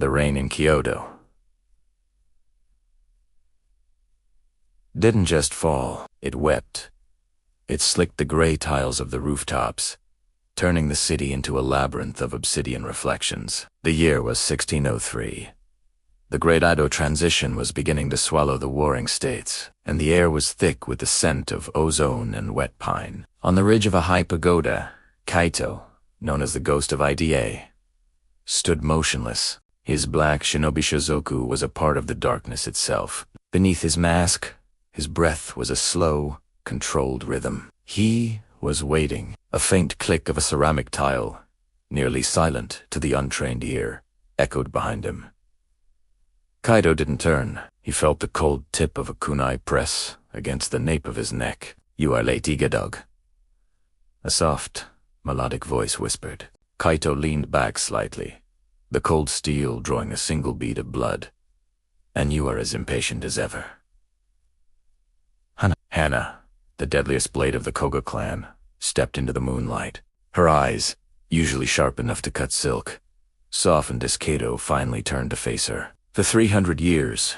The rain in Kyoto didn't just fall, it wept. It slicked the gray tiles of the rooftops, turning the city into a labyrinth of obsidian reflections. The year was 1603. The Great Edo transition was beginning to swallow the warring states, and the air was thick with the scent of ozone and wet pine. On the ridge of a high pagoda, Kaito, known as the ghost of Ida, stood motionless. His black shinobi shizoku was a part of the darkness itself. Beneath his mask, his breath was a slow, controlled rhythm. He was waiting. A faint click of a ceramic tile, nearly silent to the untrained ear, echoed behind him. Kaito didn't turn. He felt the cold tip of a kunai press against the nape of his neck. "You are late, Iga dog," a soft, melodic voice whispered. Kaito leaned back slightly, the cold steel drawing a single bead of blood. "And you are as impatient as ever." Hana, the deadliest blade of the Koga clan, stepped into the moonlight. Her eyes, usually sharp enough to cut silk, softened as Kaito finally turned to face her. For 300 years,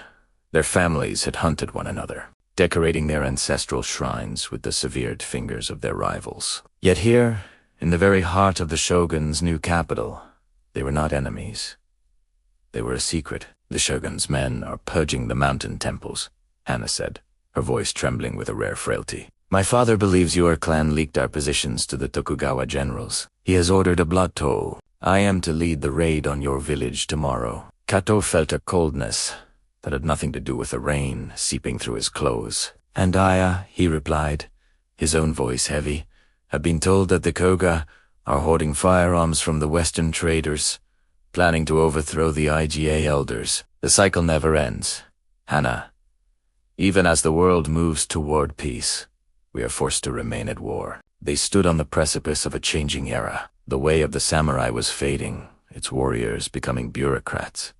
their families had hunted one another, decorating their ancestral shrines with the severed fingers of their rivals. Yet here, in the very heart of the shogun's new capital, they were not enemies. They were a secret. "The shogun's men are purging the mountain temples," Hana said, her voice trembling with a rare frailty. "My father believes your clan leaked our positions to the Tokugawa generals. He has ordered a blood toll. I am to lead the raid on your village tomorrow." Kaito felt a coldness that had nothing to do with the rain seeping through his clothes. "And I," he replied, his own voice heavy, "have been told that the Koga are hoarding firearms from the Western traders, planning to overthrow the Iga elders. The cycle never ends, Hana. Even as the world moves toward peace, we are forced to remain at war." They stood on the precipice of a changing era. The way of the samurai was fading, its warriors becoming bureaucrats.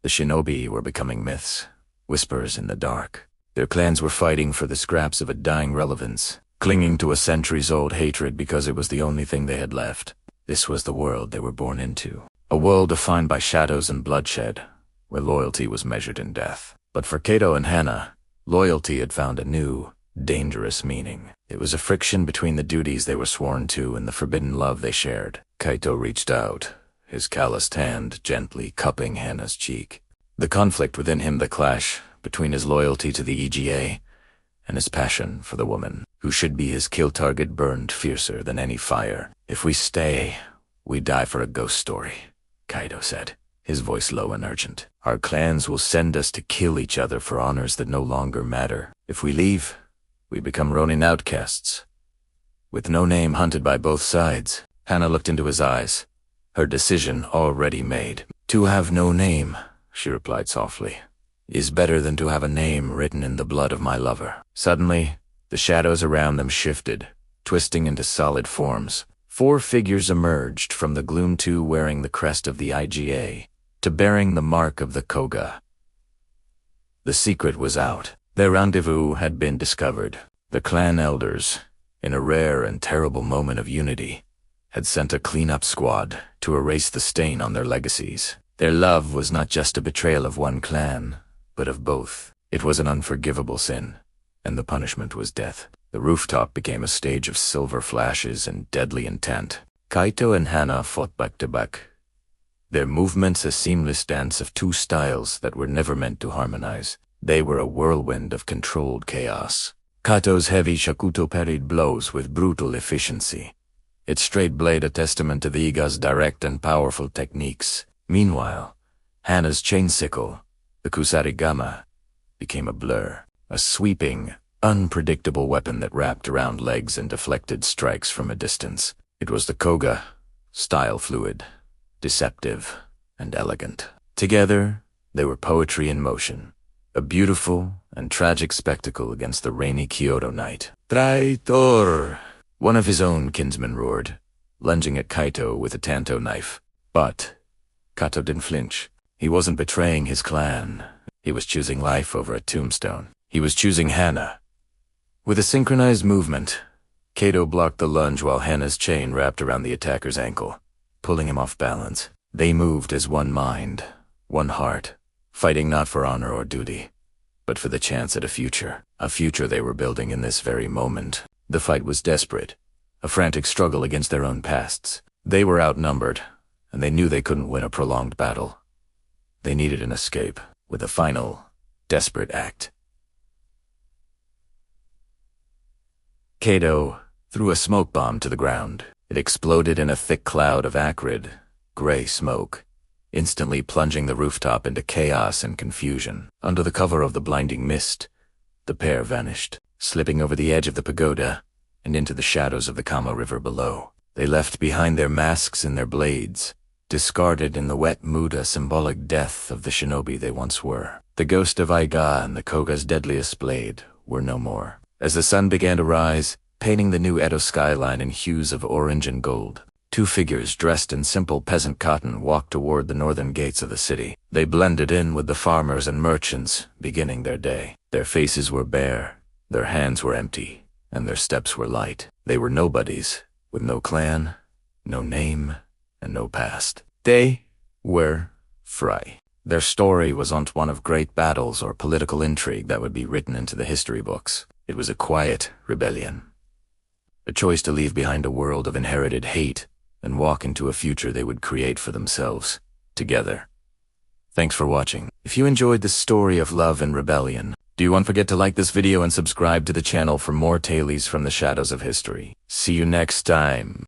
The shinobi were becoming myths, whispers in the dark. Their clans were fighting for the scraps of a dying relevance, clinging to a centuries-old hatred because it was the only thing they had left. This was the world they were born into, a world defined by shadows and bloodshed, where loyalty was measured in death. But for Kaito and Hana, loyalty had found a new, dangerous meaning. It was a friction between the duties they were sworn to and the forbidden love they shared. Kaito reached out, his calloused hand gently cupping Hana's cheek. The conflict within him, the clash between his loyalty to the EGA and his passion for the woman who should be his kill target, burned fiercer than any fire. "If we stay, we die for a ghost story," Kaito said, his voice low and urgent. "Our clans will send us to kill each other for honors that no longer matter. If we leave, we become Ronin outcasts, with no name, hunted by both sides." Hana looked into his eyes, her decision already made. "To have no name," she replied softly, "is better than to have a name written in the blood of my lover." Suddenly, the shadows around them shifted, twisting into solid forms. 4 figures emerged from the gloom, 2 wearing the crest of the IGA, to bearing the mark of the Koga. The secret was out. Their rendezvous had been discovered. The clan elders, in a rare and terrible moment of unity, had sent a cleanup squad to erase the stain on their legacies. Their love was not just a betrayal of one clan, but of both. It was an unforgivable sin, and the punishment was death. The rooftop became a stage of silver flashes and deadly intent. Kaito and Hana fought back to back, their movements a seamless dance of 2 styles that were never meant to harmonize. They were a whirlwind of controlled chaos. Kaito's heavy shakuto parried blows with brutal efficiency, its straight blade a testament to the Iga's direct and powerful techniques. Meanwhile, Hana's chain sickle, the kusarigama, became a blur, a sweeping, unpredictable weapon that wrapped around legs and deflected strikes from a distance. It was the Koga, style fluid, deceptive, and elegant. Together, they were poetry in motion, a beautiful and tragic spectacle against the rainy Kyoto night. "Traitor!" one of his own kinsmen roared, lunging at Kaito with a tanto knife. But Kaito didn't flinch. He wasn't betraying his clan. He was choosing life over a tombstone. He was choosing Hana. With a synchronized movement, Kaito blocked the lunge while Hana's chain wrapped around the attacker's ankle, pulling him off balance. They moved as one mind, one heart, fighting not for honor or duty, but for the chance at a future they were building in this very moment. The fight was desperate, a frantic struggle against their own pasts. They were outnumbered, and they knew they couldn't win a prolonged battle. They needed an escape, with a final, desperate act. Kaito threw a smoke bomb to the ground. It exploded in a thick cloud of acrid, gray smoke, instantly plunging the rooftop into chaos and confusion. Under the cover of the blinding mist, the pair vanished, slipping over the edge of the pagoda and into the shadows of the Kama River below. They left behind their masks and their blades, discarded in the wet Muda symbolic death of the shinobi they once were. The ghost of Iga and the Koga's deadliest blade were no more. As the sun began to rise, painting the new Edo skyline in hues of orange and gold, two figures dressed in simple peasant cotton walked toward the northern gates of the city. They blended in with the farmers and merchants, beginning their day. Their faces were bare, their hands were empty, and their steps were light. They were nobodies, with no clan, no name, and no past. They were free. Their story wasn't one of great battles or political intrigue that would be written into the history books. It was a quiet rebellion. A choice to leave behind a world of inherited hate and walk into a future they would create for themselves, together. Thanks for watching. If you enjoyed this story of love and rebellion, don't forget to like this video and subscribe to the channel for more tales from the shadows of history. See you next time.